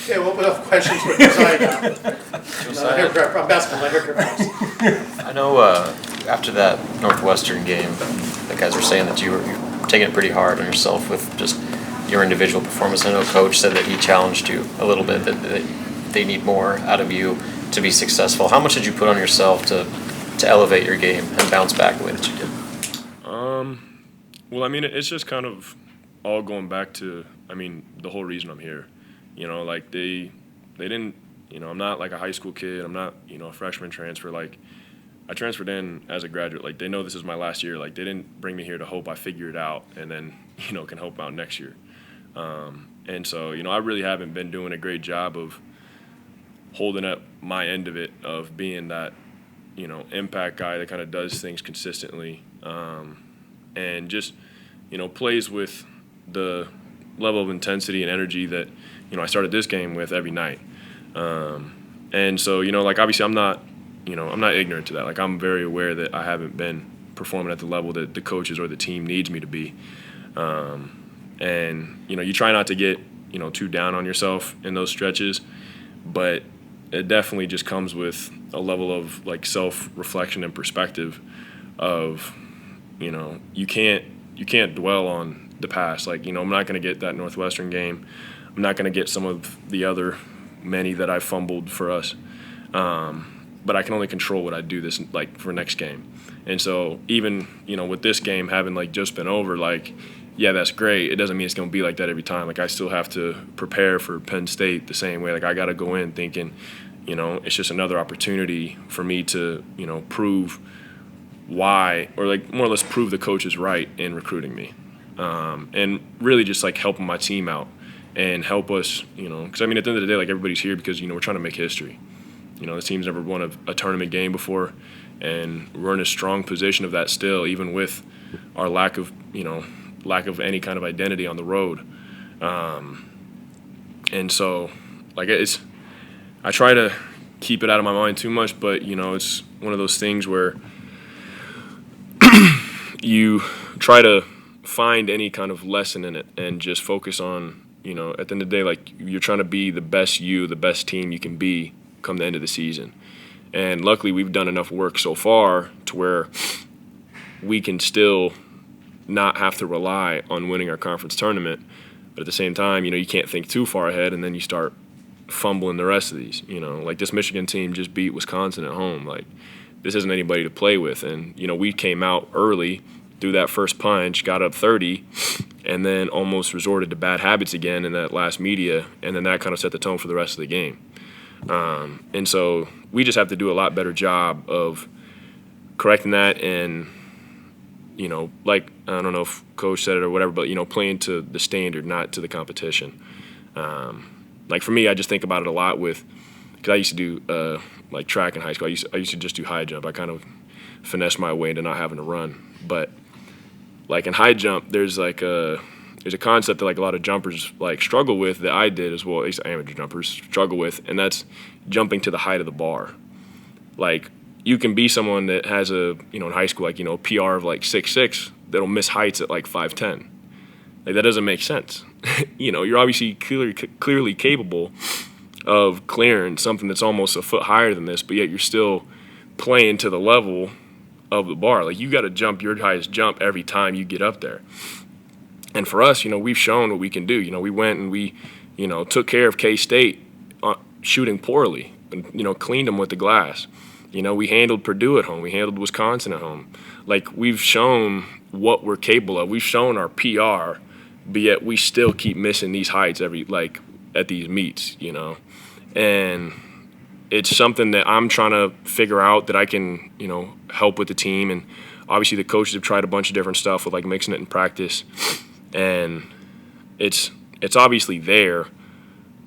Okay, we'll open up questions for Josiah now. I'm basketball, I know after that Northwestern game, the guys were saying that you're taking it pretty hard on yourself with just your individual performance. I know Coach said that he challenged you a little bit, that they need more out of you to be successful. How much did you put on yourself to elevate your game and bounce back the way that you did? Well, I mean, it's just kind of all going back to, I mean, the whole reason I'm here. You know, like they didn't, you know, I'm not like a high school kid. I'm not, you know, a freshman transfer. Like, I transferred in as a graduate. Like, they know this is my last year. Like, they didn't bring me here to hope I figure it out and then, you know, can help out next year. And so, you know, I really haven't been doing a great job of holding up my end of it, of being that, you know, impact guy that kind of does things consistently, and just, you know, plays with the level of intensity and energy that, you know, I started this game with every night. And so, you know, like, obviously I'm not ignorant to that. Like, I'm very aware that I haven't been performing at the level that the coaches or the team needs me to be. And, you know, you try not to get, you know, too down on yourself in those stretches, but it definitely just comes with a level of, like, self-reflection and perspective of, you know, you can't dwell on the past. Like, you know, I'm not going to get that Northwestern game. I'm not going to get some of the other many that I fumbled for us. But I can only control what I do this, like, for next game. And so even, you know, with this game having, like, just been over, like, yeah, that's great. It doesn't mean it's going to be like that every time. Like, I still have to prepare for Penn State the same way. Like, I got to go in thinking, you know, it's just another opportunity for me to, you know, prove why, or, like, more or less prove the coach is right in recruiting me. And really just, like, helping my team out and help us, you know, because, I mean, at the end of the day, like, everybody's here because, you know, we're trying to make history. You know, the team's never won a tournament game before, and we're in a strong position of that still, even with our lack of any kind of identity on the road. And so, like, I try to keep it out of my mind too much, but, you know, it's one of those things where you try to find any kind of lesson in it and just focus on, you know, at the end of the day, like, you're trying to be the best you, the best team you can be come the end of the season. And luckily we've done enough work so far to where we can still not have to rely on winning our conference tournament. But at the same time, you know, you can't think too far ahead and then you start fumbling the rest of these. You know, like, this Michigan team just beat Wisconsin at home. Like, this isn't anybody to play with. And, you know, we came out early, threw that first punch, got up 30, and then almost resorted to bad habits again in that last media, and then that kind of set the tone for the rest of the game. And so we just have to do a lot better job of correcting that and, you know, like, I don't know if Coach said it or whatever, but, you know, playing to the standard, not to the competition. Like, for me, I just think about it a lot with, because I used to do, like, track in high school. I used to just do high jump. I kind of finessed my way into not having to run. But, like, in high jump, there's a concept that, like, a lot of jumpers, like, struggle with, that I did as well, at least amateur jumpers struggle with, and that's jumping to the height of the bar. Like, you can be someone that has a, you know, in high school, like, you know, PR of, like, 6'6", that'll miss heights at, like, 5'10". Like, that doesn't make sense. You know, you're obviously clearly capable of clearing something that's almost a foot higher than this, but yet you're still playing to the level of the bar. Like, you got to jump your highest jump every time you get up there. And for us, you know, we've shown what we can do. You know, we went and we, you know, took care of K-State shooting poorly and, you know, cleaned them with the glass. You know, we handled Purdue at home. We handled Wisconsin at home. Like, we've shown what we're capable of. We've shown our PR, but yet we still keep missing these heights at these meets, you know. And it's something that I'm trying to figure out that I can, you know, help with the team. And obviously the coaches have tried a bunch of different stuff with, like, mixing it in practice. And it's obviously there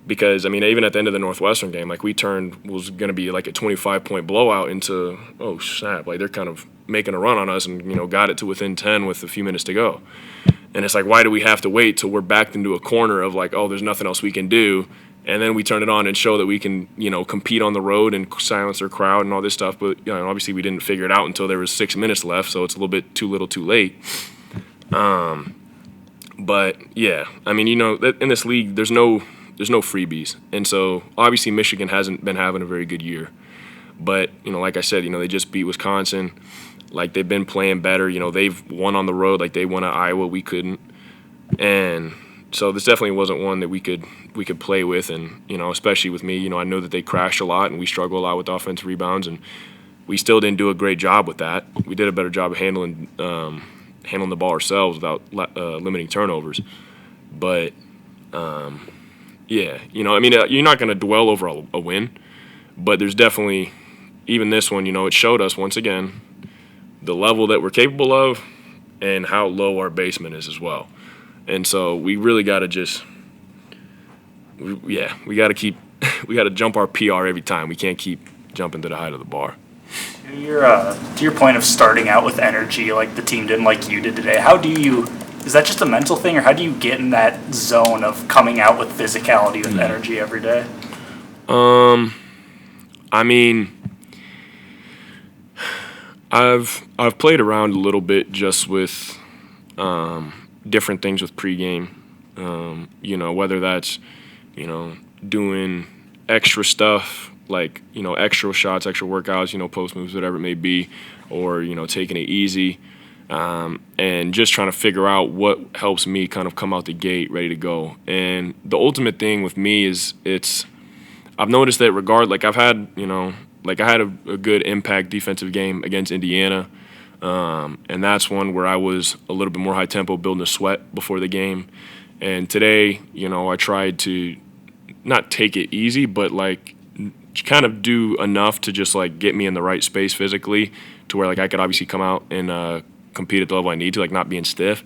because, I mean, even at the end of the Northwestern game, like, was going to be like a 25-point blowout into, oh, snap, like, they're kind of making a run on us and, you know, got it to within 10 with a few minutes to go. And it's like, why do we have to wait till we're backed into a corner of, like, oh, there's nothing else we can do, and then we turn it on and show that we can, you know, compete on the road and silence their crowd and all this stuff. But, you know, obviously we didn't figure it out until there was 6 minutes left, so it's a little bit too little too late. But, yeah, I mean, you know, in this league, there's no there's no freebies. And so obviously Michigan hasn't been having a very good year. But, like I said, they just beat Wisconsin. Like, they've been playing better. They've won on the road. Like, they won at Iowa. We couldn't. And so this definitely wasn't one that we could play with. And, especially with me, I know that they crashed a lot and we struggle a lot with offensive rebounds. And we still didn't do a great job with that. We did a better job of handling the ball ourselves without limiting turnovers. But, yeah, you're not going to dwell over a win. But there's definitely, even this one, it showed us once again the level that we're capable of and how low our basement is as well. And so we really got to we got to jump our PR every time. We can't keep jumping to the height of the bar. To your point of starting out with energy like the team did, like you did today, is that just a mental thing, or how do you get in that zone of coming out with physicality with energy every day? I've played around a little bit just with different things with pregame. Whether that's doing extra stuff like extra shots, extra workouts, post moves, whatever it may be, or taking it easy, and just trying to figure out what helps me kind of come out the gate ready to go. And the ultimate thing with me is I've noticed that I had a good impact defensive game against Indiana, and that's one where I was a little bit more high tempo, building a sweat before the game. And today, I tried to not take it easy, but kind of do enough to just get me in the right space physically to where I could obviously come out and compete at the level I need to, not being stiff.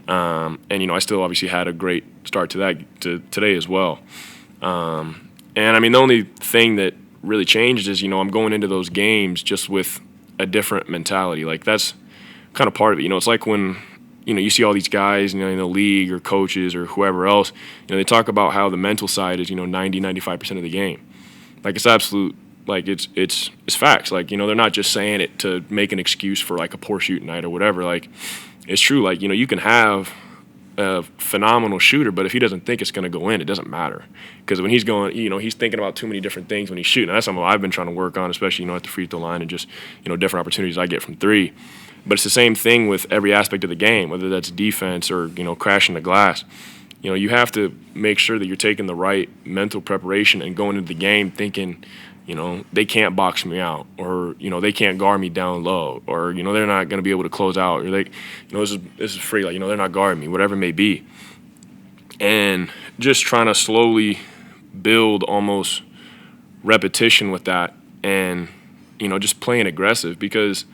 And I still obviously had a great start to today as well. And the only thing that really changed is I'm going into those games just with a different mentality. That's kind of part of it. It's like when you see all these guys in the league or coaches or whoever else, they talk about how the mental side is 90-95% of the game. It's absolute, it's facts. They're not just saying it to make an excuse for a poor shooting night or whatever. It's true. You can have a phenomenal shooter, but if he doesn't think it's going to go in, it doesn't matter. Because when he's going, he's thinking about too many different things when he's shooting. And that's something I've been trying to work on, especially, at the free throw line and just, different opportunities I get from three. But it's the same thing with every aspect of the game, whether that's defense or, crashing the glass. You have to make sure that you're taking the right mental preparation and going into the game thinking, they can't box me out, or, they can't guard me down low, or, they're not going to be able to close out, or this is free, they're not guarding me, whatever it may be. And just trying to slowly build almost repetition with that and, just playing aggressive, because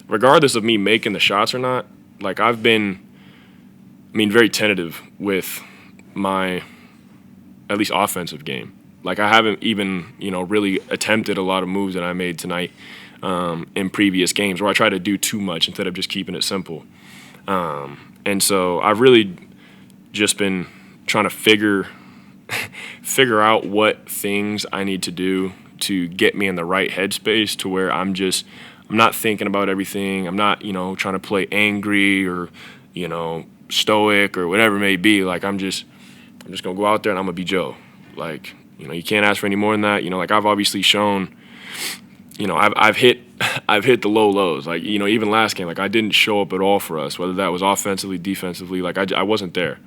regardless of me making the shots or not, I've been, very tentative with my, at least offensive game. I haven't even, really attempted a lot of moves that I made tonight in previous games, where I try to do too much instead of just keeping it simple. And so I've really just been trying to figure out what things I need to do to get me in the right headspace to where I'm not thinking about everything. I'm not, trying to play angry or, stoic or whatever it may be. I'm just going to go out there and I'm going to be Joe. You can't ask for any more than that. I've obviously shown, I've hit the low lows. Even last game, I didn't show up at all for us, whether that was offensively, defensively. I wasn't there.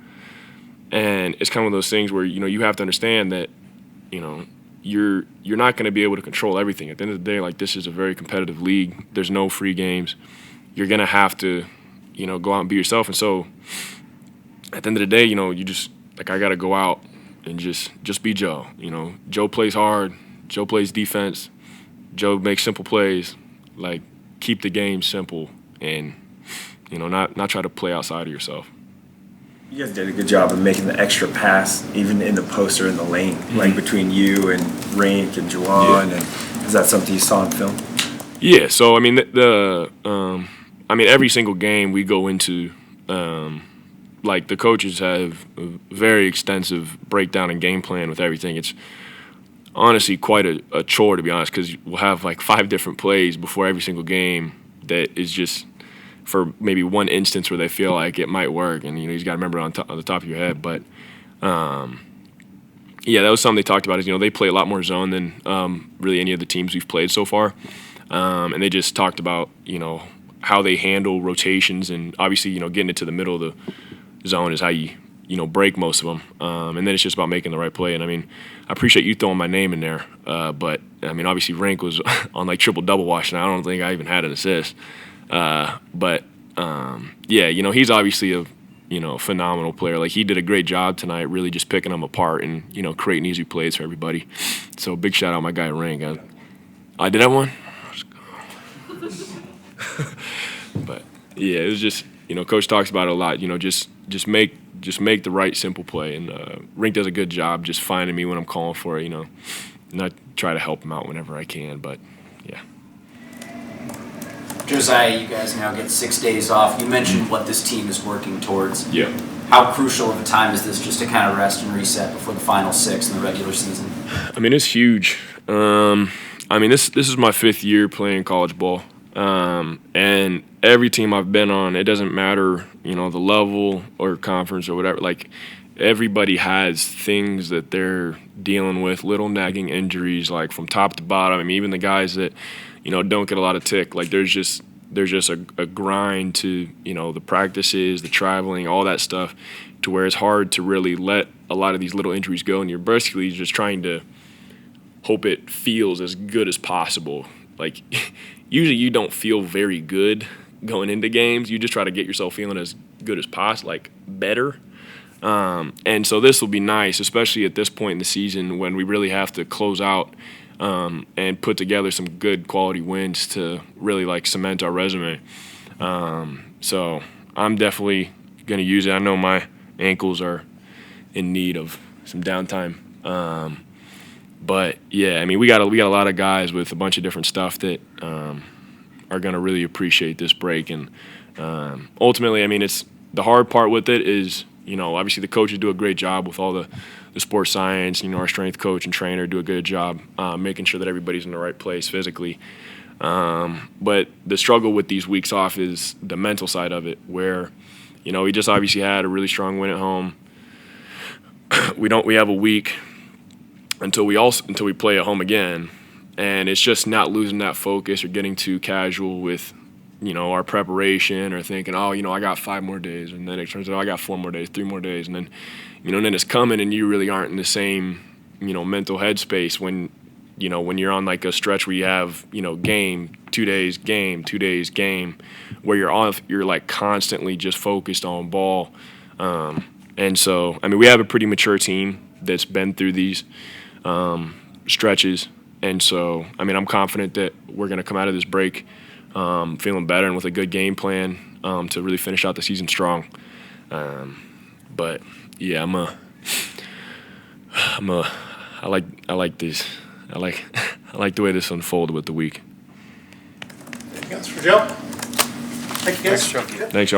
And it's kind of one of those things where, you have to understand that, you're not going to be able to control everything. At the end of the day, this is a very competitive league. There's no free games. You're going to have to, go out and be yourself. And so at the end of the day, you just, I got to go out and just be Joe. Joe plays hard. Joe plays defense. Joe makes simple plays. Keep the game simple and, not try to play outside of yourself. You guys did a good job of making the extra pass, even in the post or in the lane, between you and Rink and Juwan. Yeah. And is that something you saw in film? Yeah. So every single game we go into, the coaches have a very extensive breakdown and game plan with everything. It's honestly quite a chore, to be honest, because we'll have 5 different plays before every single game that is just for maybe one instance where they feel like it might work, and you just got to remember on the top of your head. But yeah, that was something they talked about. Is they play a lot more zone than really any of the teams we've played so far, and they just talked about how they handle rotations, and obviously getting it to the middle of the zone is how you break most of them, and then it's just about making the right play. And I appreciate you throwing my name in there, but obviously Rank was on like triple-double watch, and I don't think I even had an assist. But yeah, he's obviously a phenomenal player. Like, he did a great job tonight, really just picking them apart and creating easy plays for everybody. So big shout out my guy Rank. I did that one. But yeah, it was just Coach talks about it a lot. Just make the right simple play, and Rink does a good job just finding me when I'm calling for it. And I try to help him out whenever I can. But yeah. Josiah, you guys now get 6 days off. You mentioned what this team is working towards. Yeah. How crucial of a time is this just to kind of rest and reset before the final 6 in the regular season? It's huge. This is my 5th year playing college ball. And every team I've been on, it doesn't matter, the level or conference or whatever. Like, everybody has things that they're dealing with, little nagging injuries, like from top to bottom. Even the guys that, don't get a lot of tick. Like, there's just a grind to, the practices, the traveling, all that stuff, to where it's hard to really let a lot of these little injuries go. And you're basically just trying to hope it feels as good as possible. Like, usually you don't feel very good going into games. You just try to get yourself feeling as good as possible, like better. And so this will be nice, especially at this point in the season when we really have to close out and put together some good quality wins to really like cement our resume. So I'm definitely going to use it. I know my ankles are in need of some downtime. But yeah, we got a lot of guys with a bunch of different stuff that are going to really appreciate this break. And ultimately, it's the hard part with it is, obviously the coaches do a great job with all the sports science. Our strength coach and trainer do a good job making sure that everybody's in the right place physically. But the struggle with these weeks off is the mental side of it, where, we just obviously had a really strong win at home. We have a week until we play at home again, and it's just not losing that focus or getting too casual with our preparation, or thinking, I got 5 more days, and then it turns out I got 4 more days, 3 more days, and then then it's coming, and you really aren't in the same mental headspace when you're on like a stretch where you have game, 2 days, game, 2 days, game, where you're like constantly just focused on ball. And so we have a pretty mature team that's been through these stretches, and so I'm confident that we're going to come out of this break feeling better and with a good game plan to really finish out the season strong. But yeah, I like this. I like the way this unfolded with the week. Anything else for Joe? Thank you, guys. Thanks, y'all.